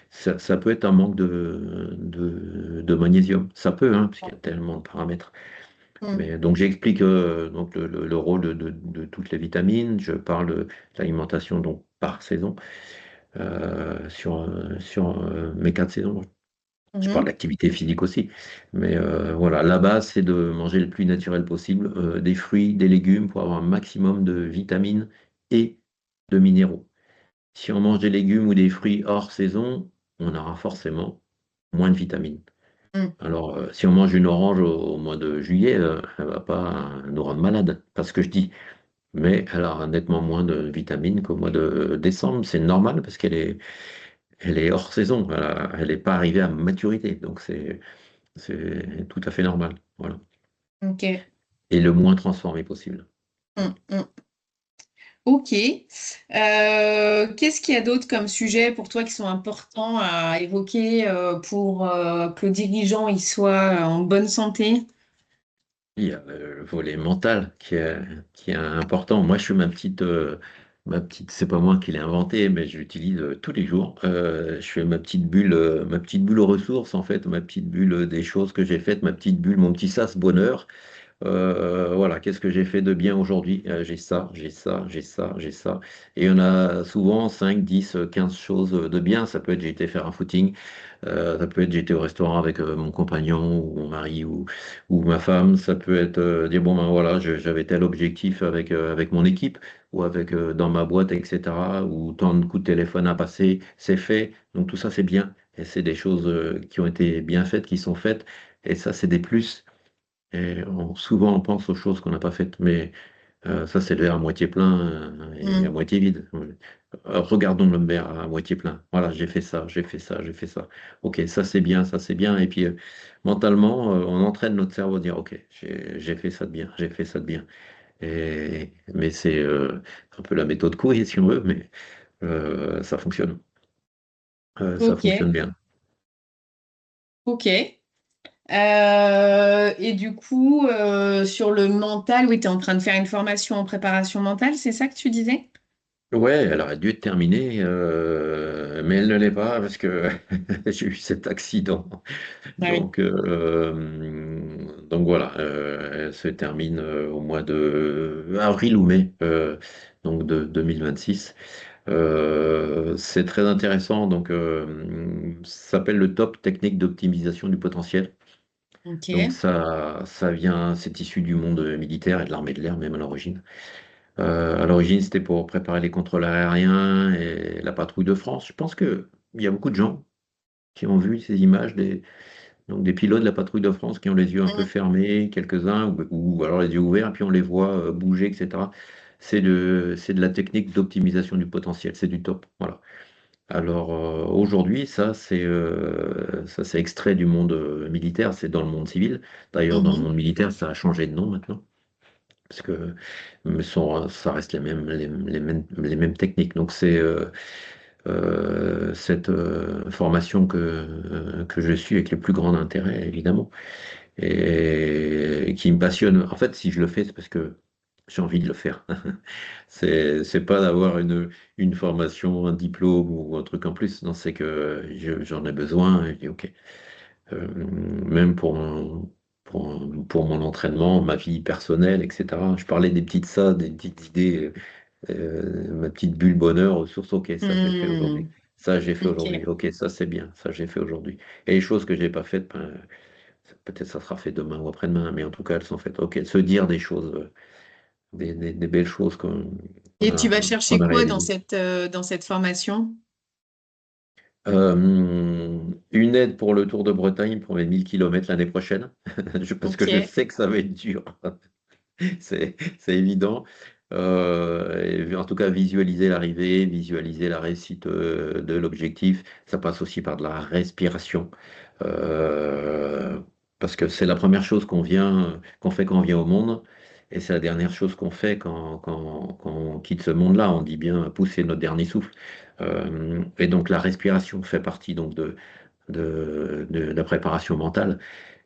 Ça peut être un manque de magnésium. Ça peut, hein, parce qu'il y a tellement de paramètres. Mm. Mais donc j'explique donc le rôle de toutes les vitamines. Je parle de l'alimentation donc par saison sur mes 4 saisons. Je parle Mhm. d'activité physique aussi. Mais voilà, la base, c'est de manger le plus naturel possible, des fruits, des légumes pour avoir un maximum de vitamines et de minéraux. Si on mange des légumes ou des fruits hors saison, on aura forcément moins de vitamines. Mm. Alors, si on mange une orange au mois de juillet, elle ne va pas nous rendre malade, pas ce que je dis. Mais elle aura nettement moins de vitamines qu'au mois de décembre. C'est normal parce elle est hors saison. Elle n'est pas arrivée à maturité. Donc, c'est tout à fait normal. Voilà. Ok. Et le moins transformé possible. Mm. Mm. Ok. Qu'est-ce qu'il y a d'autre comme sujet pour toi qui sont importants à évoquer pour que le dirigeant il soit en bonne santé? Il y a le volet mental qui est important. Moi, je suis ma petite, c'est pas moi qui l'ai inventé, mais je l'utilise tous les jours. Je fais ma petite bulle ressources, en fait, ma petite bulle des choses que j'ai faites, ma petite bulle, mon petit sas bonheur. Voilà, qu'est-ce que j'ai fait de bien aujourd'hui? J'ai ça, j'ai ça, j'ai ça, j'ai ça. Et on a souvent 5, 10, 15 choses de bien. Ça peut être j'ai été faire un footing, ça peut être j'ai été au restaurant avec mon compagnon ou mon mari ou ma femme. Ça peut être dire bon ben voilà, j'avais tel objectif avec mon équipe ou avec dans ma boîte, etc. Ou tant de coups de téléphone à passer, c'est fait. Donc tout ça c'est bien. Et c'est des choses qui ont été bien faites, qui sont faites. Et ça, c'est des plus. Et souvent, on pense aux choses qu'on n'a pas faites, mais ça, c'est le verre à moitié plein et à Mm. moitié vide. Regardons le verre à moitié plein. Voilà, j'ai fait ça, j'ai fait ça, j'ai fait ça. Ok, ça c'est bien, ça c'est bien. Et puis, mentalement, on entraîne notre cerveau à dire, ok, j'ai fait ça de bien, j'ai fait ça de bien. Mais c'est un peu la méthode Coué, si on veut, mais ça fonctionne. Ça Ok, fonctionne bien. ok. Et du coup, sur le mental, oui, tu es en train de faire une formation en préparation mentale, c'est ça que tu disais? Ouais, elle aurait dû être terminée, mais elle ne l'est pas parce que j'ai eu cet accident. Ah oui. Donc voilà, elle se termine au mois de avril ou mai, donc de 2026. C'est très intéressant. Donc, ça s'appelle le top technique d'optimisation du potentiel. Ok. Donc ça vient, c'est issu du monde militaire et de l'armée de l'air même à l'origine. À l'origine, c'était pour préparer les contrôles aériens et la patrouille de France. Je pense qu'il y a beaucoup de gens qui ont vu ces images donc des pilotes de la patrouille de France qui ont les yeux un peu Mm. fermés, quelques-uns, ou alors les yeux ouverts, et puis on les voit bouger, etc. C'est de la technique d'optimisation du potentiel, c'est du top. Voilà. Alors aujourd'hui, ça c'est extrait du monde militaire, c'est dans le monde civil. D'ailleurs, dans le Mhm. monde militaire, ça a changé de nom maintenant parce que ça reste les mêmes techniques. Donc c'est cette formation que je suis avec le plus grand intérêt, évidemment, et qui me passionne. En fait, si je le fais, c'est parce que j'ai envie de le faire. C'est pas d'avoir une formation, un diplôme ou un truc en plus. Non, c'est que j'en ai besoin. Et je dis, OK. Même pour mon entraînement, ma vie personnelle, etc. Je parlais des petites ça, des petites idées, ma petite bulle bonheur, ressources, ok, ça j'ai fait aujourd'hui. Mm. Ça j'ai fait aujourd'hui. Ok. Ok, ça c'est bien, ça j'ai fait aujourd'hui. Et les choses que j'ai pas faites, ben, peut-être ça sera fait demain ou après-demain, mais en tout cas elles sont faites. Ok, se dire des choses, des belles choses qu'on Et tu a, vas qu'on chercher a quoi réalisées. dans cette formation? Une aide pour le Tour de Bretagne pour mes 1000 kilomètres l'année prochaine, parce que Ok. je sais que ça va être dur. C'est évident. Et en tout cas, visualiser l'arrivée, visualiser la réussite de l'objectif, ça passe aussi par de la respiration. Euh, Parce que c'est la première chose qu'on fait quand on vient au monde, et c'est la dernière chose qu'on fait quand on quitte ce monde-là. On dit bien pousser notre dernier souffle. Et donc la respiration fait partie donc de la préparation mentale.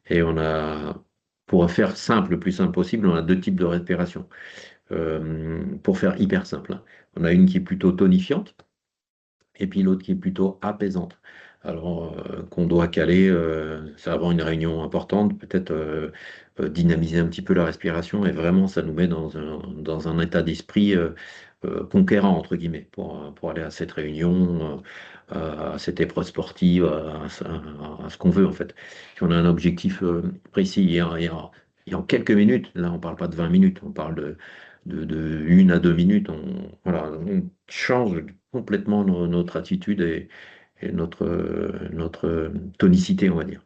Et pour faire simple, le plus simple possible, on a deux types de respiration. Pour faire hyper simple, hein. On a une qui est plutôt tonifiante et puis l'autre qui est plutôt apaisante. Alors, qu'on doit caler, c'est avant une réunion importante, peut-être dynamiser un petit peu la respiration et vraiment, ça nous met dans un état d'esprit conquérant, entre guillemets, pour aller à cette réunion, à cette épreuve sportive, à ce qu'on veut, en fait. Si on a un objectif précis et en quelques minutes, là, on parle pas de 20 minutes, on parle de 1 à 2 minutes, voilà, on change complètement notre attitude et notre tonicité, on va dire.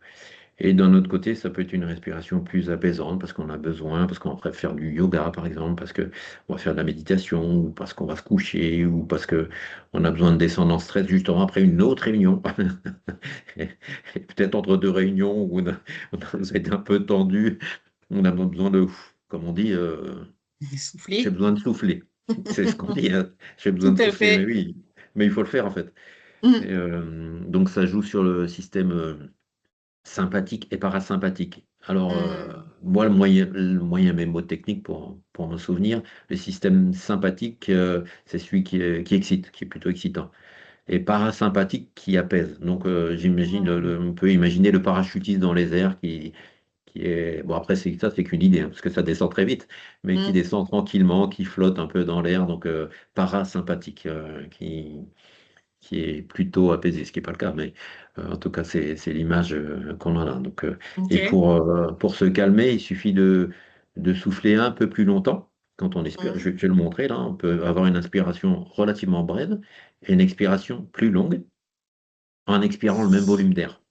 Et d'un autre côté, ça peut être une respiration plus apaisante parce qu'on a besoin, parce qu'on préfère faire du yoga, par exemple, parce qu'on va faire de la méditation, ou parce qu'on va se coucher, ou parce qu'on a besoin de descendre en stress justement après une autre réunion. Et peut-être entre deux réunions où on a été un peu tendu, on a besoin comme on dit, j'ai Souffler. besoin de souffler. C'est ce qu'on dit, hein. J'ai besoin Tout de à souffler, mais fait. oui, mais il faut le faire en fait. Et, Mm. donc ça joue sur le système sympathique et parasympathique. Alors, Mm. moi, le moyen mémotechnique pour me souvenir, le système sympathique, c'est celui qui excite, qui est plutôt excitant. Et parasympathique qui apaise. Donc, j'imagine, Mm. on peut imaginer le parachutiste dans les airs qui qui est, bon après c'est ça, c'est qu'une idée, hein, parce que ça descend très vite, mais qui Mm. descend tranquillement, qui flotte un peu dans l'air, donc parasympathique, qui est plutôt apaisé, ce qui n'est pas le cas, mais en tout cas, c'est l'image qu'on en a. Donc, Ok. et pour se calmer, il suffit de souffler un peu plus longtemps. Quand on expire, Mm. je vais le montrer là, on peut avoir une inspiration relativement brève et une expiration plus longue en expirant le même volume d'air.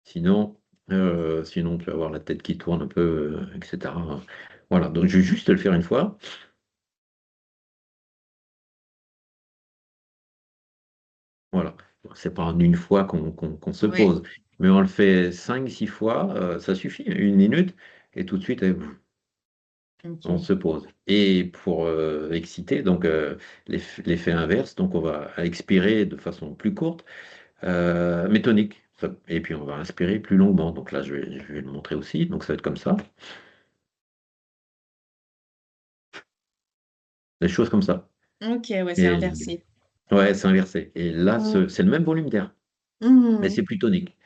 Sinon, tu vas avoir la tête qui tourne un peu, etc. Voilà, donc je vais juste le faire une fois. Voilà. C'est pas en une fois qu'on se Ouais. pose, mais on le fait 5, 6 fois, ça suffit, 1 minute, et tout de suite, on Ok. se pose. Et pour exciter, donc l'effet inverse, donc on va expirer de façon plus courte, mais tonique. Et puis on va inspirer plus longuement. Donc là, je vais le montrer aussi. Donc ça va être comme ça, des choses comme ça. Ok, ouais, c'est Et inversé. ouais, c'est inversé. Et là, Mm. c'est le même volume d'air, mais Mm. c'est plus tonique.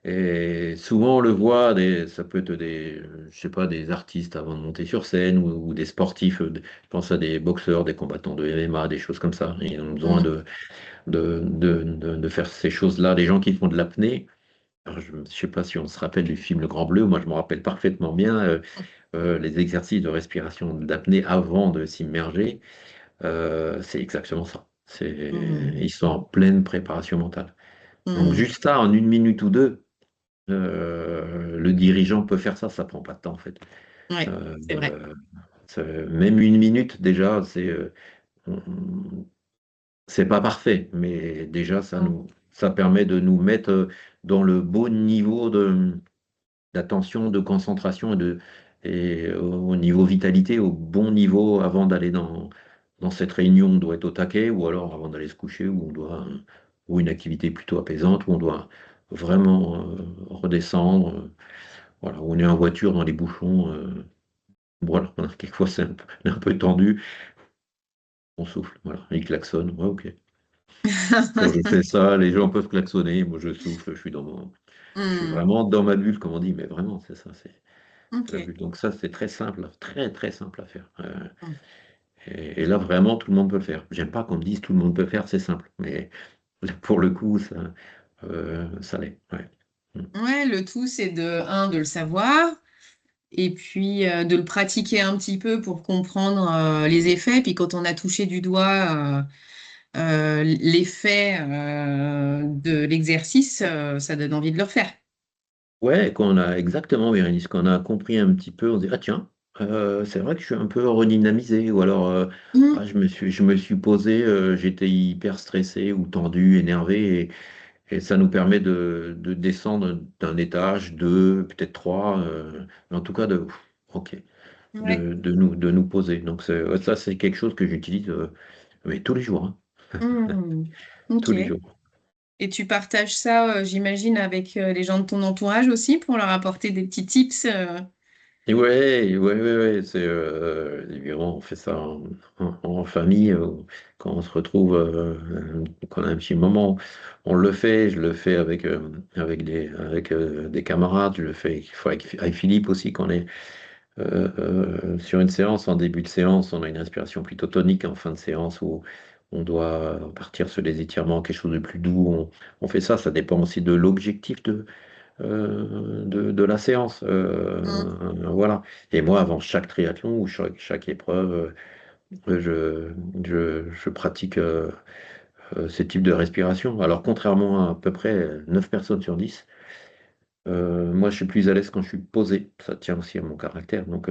Et souvent, on le voit, ça peut être je sais pas, des artistes avant de monter sur scène ou des sportifs. Je pense à des boxeurs, des combattants de MMA, des choses comme ça. Ils ont besoin Mm. de faire ces choses-là. Les gens qui font de l'apnée, alors, je ne sais pas si on se rappelle du film Le Grand Bleu. Moi, je me rappelle parfaitement bien les exercices de respiration d'apnée avant de s'immerger. C'est exactement ça. Mm. Ils sont en pleine préparation mentale. Donc, Mm. juste ça, en 1 minute ou 2. Le dirigeant peut faire ça, ça prend pas de temps en fait. Ouais, Euh, c'est vrai. euh, Même 1 minute déjà, on- c'est pas parfait, mais déjà Mm. ça permet de nous mettre dans le beau niveau d'attention, de concentration et au niveau vitalité, au bon niveau avant d'aller dans cette réunion, on doit être au taquet, ou alors avant d'aller se coucher, ou une activité plutôt apaisante, où on doit vraiment redescendre. Voilà, on est en voiture dans les bouchons. Voilà, quelquefois un peu tendu. On souffle, voilà, il klaxonne. Ouais, ok. Quand je fais ça, les gens peuvent klaxonner. Moi, je souffle, je suis Mm. vraiment dans ma bulle, comme on dit. Mais vraiment, c'est ça, c'est la Ok. bulle. Donc ça, c'est très simple, très très simple à faire. Mm. Et là, vraiment, tout le monde peut le faire. J'aime pas qu'on me dise tout le monde peut le faire, c'est simple. Mais là, pour le coup, ça l'est. Ouais. Mm. Ouais, le tout, c'est de le savoir et puis de le pratiquer un petit peu pour comprendre les effets. Puis quand on a touché du doigt l'effet de l'exercice, ça donne envie de le refaire. Ouais, quand on a exactement, Bérénice, quand on a compris un petit peu, on se dit, ah tiens, c'est vrai que je suis un peu redynamisé, ou alors Mm. ah, je me suis posé, j'étais hyper stressé ou tendu, énervé, et ça nous permet de descendre d'un étage, deux, peut-être trois, mais en tout cas ok, Ouais. de nous poser. Donc ouais, ça, c'est quelque chose que j'utilise mais tous les jours, hein, Mm. Ok. tous les jours. Et tu partages ça, j'imagine, avec les gens de ton entourage aussi pour leur apporter des petits tips. Et ouais, ouais, ouais, ouais, c'est évidemment, on fait ça en famille quand on se retrouve, quand on a un petit moment, on le fait. Je le fais avec des camarades. Je le fais avec Philippe aussi quand on est sur une séance. En début de séance, on a une inspiration plutôt tonique. En fin de séance, où on doit partir sur des étirements, quelque chose de plus doux. On fait ça. Ça dépend aussi de l'objectif de la séance. Mm. Voilà. Et moi, avant chaque triathlon ou chaque épreuve, je pratique ce type de respiration. Alors, contrairement à peu près 9 personnes sur 10, moi, je suis plus à l'aise quand je suis posé. Ça tient aussi à mon caractère. Donc,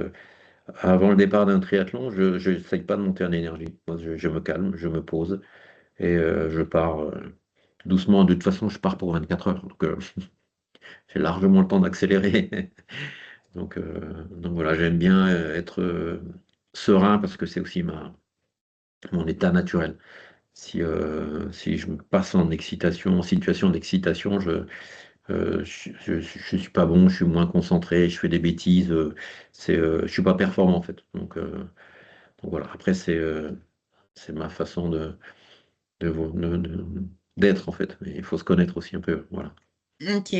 avant le départ d'un triathlon, je n'essaye pas de monter en énergie. Moi, je me calme, je me pose et je pars doucement. De toute façon, je pars pour 24 heures. Donc, j'ai largement le temps d'accélérer. Donc voilà, j'aime bien être serein parce que c'est aussi mon état naturel. Si je me passe en excitation, en situation d'excitation, je suis pas bon, je suis moins concentré, je fais des bêtises, je suis pas performant en fait. Donc voilà, après c'est ma façon de- de- d'être en fait, mais il faut se connaître aussi un peu, voilà. Ok.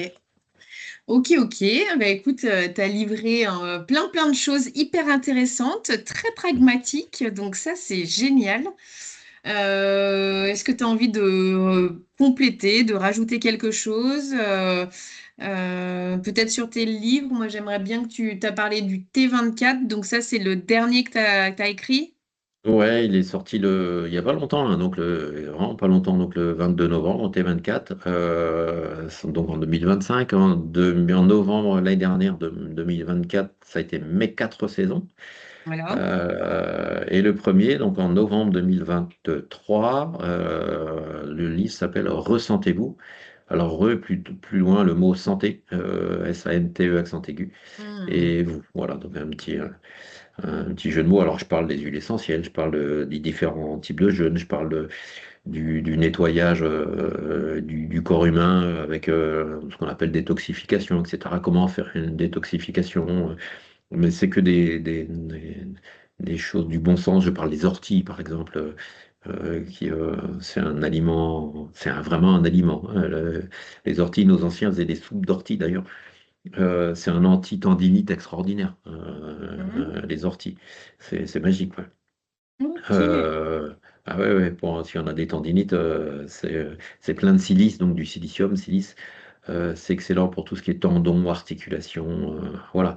Ok, ok. Bah, écoute, tu as livré plein de choses hyper intéressantes, très pragmatiques. Donc ça, c'est génial. Est-ce que tu as envie de compléter, de rajouter quelque chose? Peut-être sur tes livres. Moi, j'aimerais bien que tu t'as parlé du T24. Donc ça, c'est le dernier que tu as écrit. Ouais, il est sorti il y a pas longtemps, hein, donc vraiment pas longtemps, donc le 22 novembre, au T24, donc en 2025. En novembre l'année dernière, de 2024, ça a été mes 4 saisons. Voilà. Et le premier, donc en novembre 2023, le livre s'appelle Ressentez-vous. Alors, plus loin, le mot santé, SANTE, accent aigu, Hmm. et vous. Voilà, donc un petit jeu de mots. Alors, je parle des huiles essentielles, je parle des différents types de jeûnes, je parle du nettoyage du corps humain avec ce qu'on appelle détoxification, etc. Comment faire une détoxification. Mais c'est que des choses du bon sens. Je parle des orties, par exemple, c'est un aliment, vraiment un aliment, hein. Les orties, nos anciens faisaient des soupes d'orties d'ailleurs. C'est un anti-tendinite extraordinaire, Mhm. les orties. C'est magique, ouais. Ok. Euh, ah ouais, ouais, si on a des tendinites, c'est plein de silice, donc du silicium, silice. C'est excellent pour tout ce qui est tendons, articulations, voilà.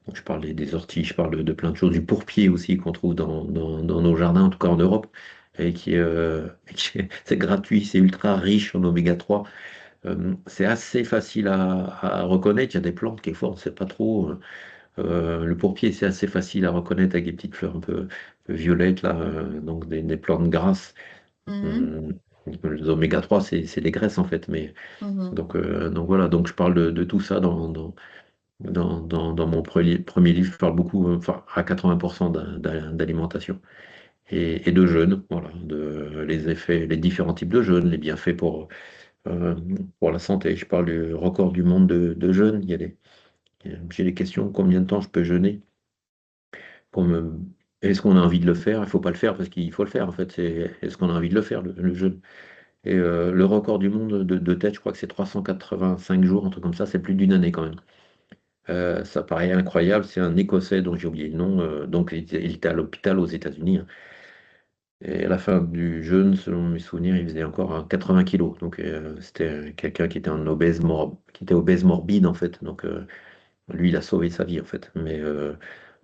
Donc je parle des orties, je parle de plein de choses, du pourpier aussi qu'on trouve dans nos jardins, en tout cas en Europe, et c'est gratuit, c'est ultra riche en oméga 3. C'est assez facile à reconnaître. Il y a des plantes, quelquefois, on ne sait pas trop. Le pourpier, c'est assez facile à reconnaître avec des petites fleurs un peu violettes, là, donc des plantes grasses. Mhm. Hum, Les oméga 3, c'est des graisses en fait, mais Mhm. donc voilà, donc je parle de tout ça dans mon premier livre. Je parle beaucoup, enfin à 80% d'alimentation et de jeûne, voilà, de les effets, les différents types de jeûne, les bienfaits euh, pour la santé. Je parle du record du monde de jeûne. J'ai des questions, combien de temps je peux jeûner? Comme, est-ce qu'on a envie de le faire? Il ne faut pas le faire parce qu'il faut le faire en fait. Est-ce qu'on a envie de le faire, le jeûne? Et le record du monde de tête, je crois que c'est 385 jours, un truc comme ça, c'est plus d'une année quand même. Ça paraît incroyable, c'est un Écossais dont j'ai oublié le nom, donc il était à l'hôpital aux États-Unis, hein. Et à la fin du jeûne, selon mes souvenirs, il faisait encore 80 kilos. Donc c'était quelqu'un qui était obèse morbide en fait. Donc lui, il a sauvé sa vie en fait. Mais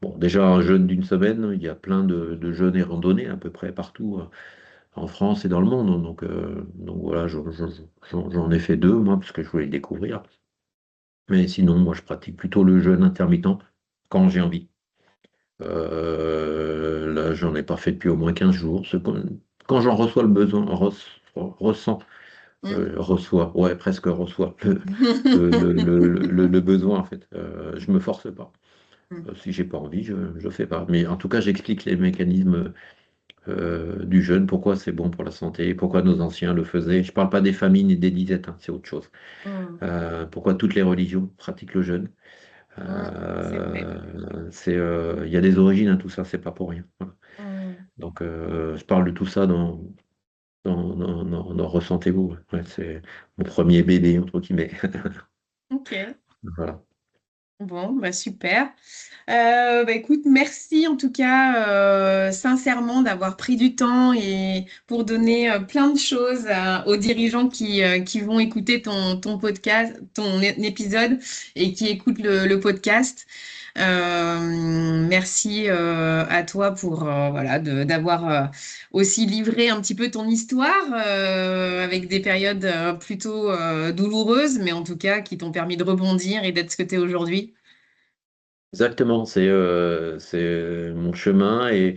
bon, déjà un jeûne d'une semaine, il y a plein de jeûnes et randonnées à peu près partout, en France et dans le monde. Donc voilà, j'en ai fait deux, moi, parce que je voulais le découvrir. Mais sinon, moi, je pratique plutôt le jeûne intermittent quand j'ai envie. Là, j'en ai pas fait depuis au moins 15 jours. Quand j'en reçois le besoin, ressens, reçois, ouais, presque reçois le besoin, en fait. Je me force pas. Si j'ai pas envie, je fais pas. Mais en tout cas, j'explique les mécanismes du jeûne, pourquoi c'est bon pour la santé, pourquoi nos anciens le faisaient. Je parle pas des famines et des disettes, hein, c'est autre chose. Mhm. Pourquoi toutes les religions pratiquent le jeûne. Mhm. C'est vrai. Il y a des origines à tout ça, c'est pas pour rien. Voilà. Mhm. Donc, je parle de tout ça dans Ressentez-vous. Ouais, c'est mon premier bébé, entre guillemets. Ok. Voilà. Bon, bah super. Bah écoute, merci en tout cas sincèrement d'avoir pris du temps et pour donner plein de choses aux dirigeants qui vont écouter ton podcast, épisode et qui écoutent le podcast. Merci à toi pour voilà d'avoir aussi livré un petit peu ton histoire avec des périodes plutôt douloureuses, mais en tout cas qui t'ont permis de rebondir et d'être ce que tu es aujourd'hui. Exactement, c'est mon chemin. Et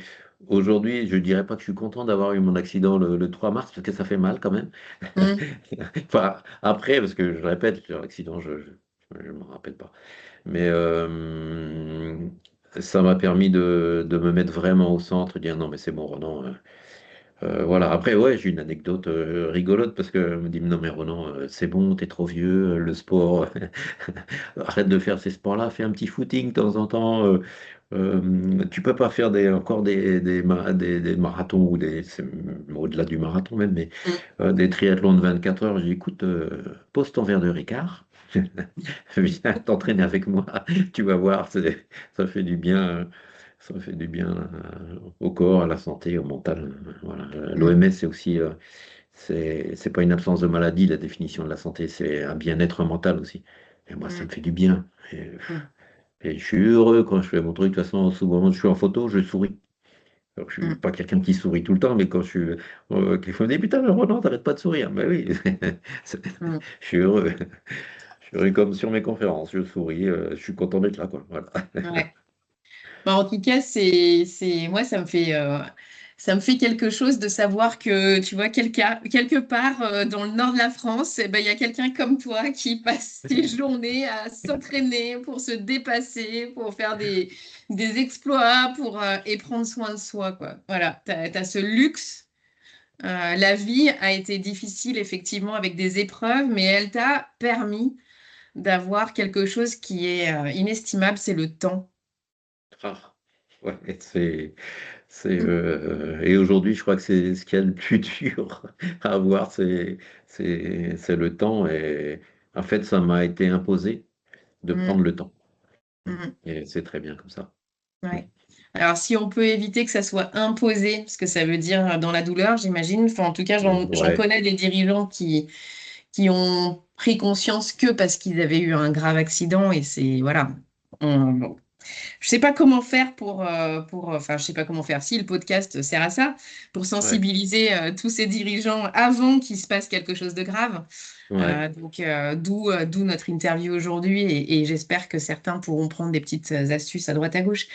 aujourd'hui, je dirais pas que je suis content d'avoir eu mon accident le 3 mars, parce que ça fait mal quand même. Mm. Enfin, après, parce que je répète, l'accident, je m'en rappelle pas. Mais ça m'a permis de me mettre vraiment au centre, dire non, mais c'est bon, Ronan. Voilà. Après, ouais, j'ai une anecdote rigolote parce que me dit non, mais Ronan, c'est bon, t'es trop vieux, le sport, arrête de faire ces sports-là, fais un petit footing de temps en temps. Tu peux pas faire encore des marathons ou c'est au-delà du marathon même, mais Mm. des triathlons de 24 heures. J'ai dit, écoute, pose ton verre de Ricard. Viens t'entraîner avec moi, tu vas voir, ça fait du bien, ça fait du bien au corps, à la santé, au mental. Voilà. Mm, L'OMS, c'est aussi, c'est pas une absence de maladie, la définition de la santé, c'est un bien-être mental aussi. Et moi, ça mm, me fait du bien. mm, Et je suis heureux quand je fais mon truc. De toute façon, souvent, je suis en photo, je souris. Alors, je suis mm, pas quelqu'un qui sourit tout le temps, mais quand je suis, quelquefois, on me dit, putain, mais Roland, t'arrêtes pas de sourire. Mais oui, mm. je suis heureux. Je suis heureux comme sur mes conférences, je souris, je suis content d'être là, quoi. Voilà. Ouais. Bah, en tout cas, moi, ça me fait quelque chose de savoir que, tu vois, quelque part dans le nord de la France, eh ben, il y a quelqu'un comme toi qui passe ses journées à s'entraîner pour se dépasser, pour faire des exploits, et prendre soin de soi, quoi. Voilà, tu as ce luxe. La vie a été difficile, effectivement, avec des épreuves, mais elle t'a permis d'avoir quelque chose qui est inestimable, c'est le temps. Ah, ouais, et aujourd'hui, je crois que c'est ce qu'il y a de plus dur à avoir, c'est le temps. Et en fait, ça m'a été imposé de prendre Mm, le temps. mm. Et c'est très bien comme ça. Ouais. Alors, si on peut éviter que ça soit imposé, parce que ça veut dire dans la douleur, j'imagine. Enfin, en tout cas, j'en Ouais, connais des dirigeants qui ont pris conscience que parce qu'ils avaient eu un grave accident et c'est, voilà. Bon. Je sais pas comment faire enfin, je sais pas comment faire. Si le podcast sert à ça, pour ouais, sensibiliser tous ces dirigeants avant qu'il se passe quelque chose de grave. ouais. D'où notre interview aujourd'hui et j'espère que certains pourront prendre des petites astuces à droite à gauche.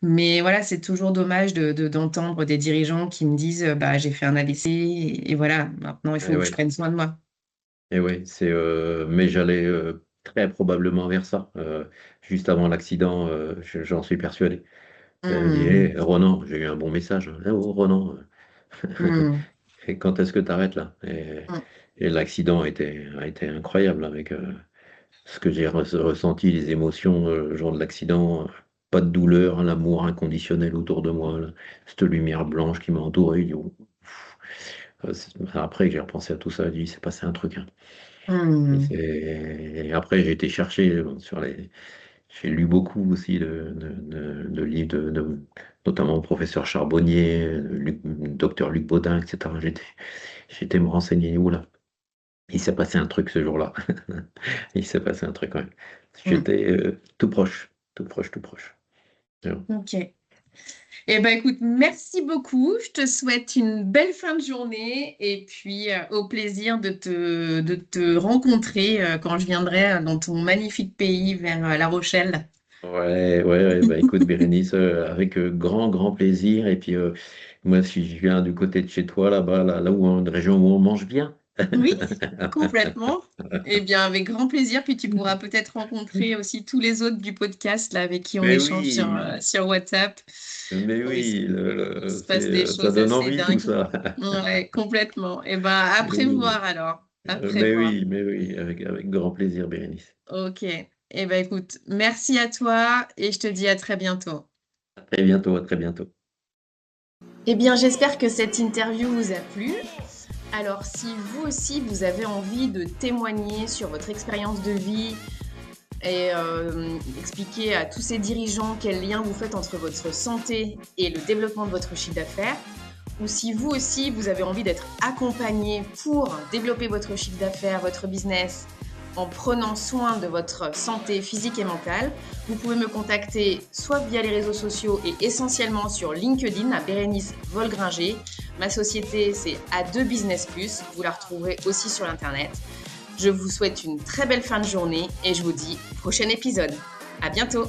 Mais voilà, c'est toujours dommage d'entendre des dirigeants qui me disent bah, j'ai fait un AVC et voilà, maintenant il Et faut que je ouais. prenne soin de moi. Et ouais, mais j'allais très probablement vers ça. Juste avant l'accident, j'en suis persuadé. Elle dit, Hmm, hé, Ronan, j'ai eu un bon message. Eh oh, Ronan, hmm, et quand est-ce que tu arrêtes là? hmm, Et l'accident a été incroyable avec ce que j'ai ressenti, les émotions, le jour de l'accident. Pas de douleur, l'amour inconditionnel autour de moi, là, cette lumière blanche qui m'a entouré. Après que j'ai repensé à tout ça, j'ai dit, il s'est passé un truc, hein. hmm, Et après, j'ai été chercher j'ai lu beaucoup aussi de livres, notamment le professeur Charbonnier, docteur Luc Baudin, etc. J'étais me renseigner où là. Il s'est passé un truc ce jour-là. Il s'est passé un truc, ouais. hmm. J'étais tout proche, tout proche, tout proche. Ok. Eh ben écoute, merci beaucoup. Je te souhaite une belle fin de journée et puis au plaisir de te rencontrer quand je viendrai dans ton magnifique pays vers La Rochelle. Ouais, ouais, ouais, bah écoute, Bérénice, avec grand, grand plaisir. Et puis, moi, si je viens du côté de chez toi, là-bas, là où, une région où on mange bien. Oui, complètement. Eh bien, avec grand plaisir. Puis tu pourras peut-être rencontrer aussi tous les autres du podcast là, avec qui on Mais échange sur, oui, sur WhatsApp. mais Oui, oui, il se passe des ça choses donne assez envie tout dingues. ça. Ouais, complètement. Eh ben, à Mais oui, prévoir alors. À prévoir. mais oui, avec grand plaisir, Bérénice. Ok. Eh ben, écoute, merci à toi et je te dis à très bientôt. À très bientôt, à très bientôt. Eh bien, j'espère que cette interview vous a plu. Alors, si vous aussi, vous avez envie de témoigner sur votre expérience de vie et expliquer à tous ces dirigeants quel lien vous faites entre votre santé et le développement de votre chiffre d'affaires, ou si vous aussi, vous avez envie d'être accompagné pour développer votre chiffre d'affaires, votre business, en prenant soin de votre santé physique et mentale, vous pouvez me contacter soit via les réseaux sociaux et essentiellement sur LinkedIn à Bérénice Volgringer. Ma société, c'est A2 Business Plus. Vous la retrouverez aussi sur l'Internet. Je vous souhaite une très belle fin de journée et je vous dis au prochain épisode. À bientôt!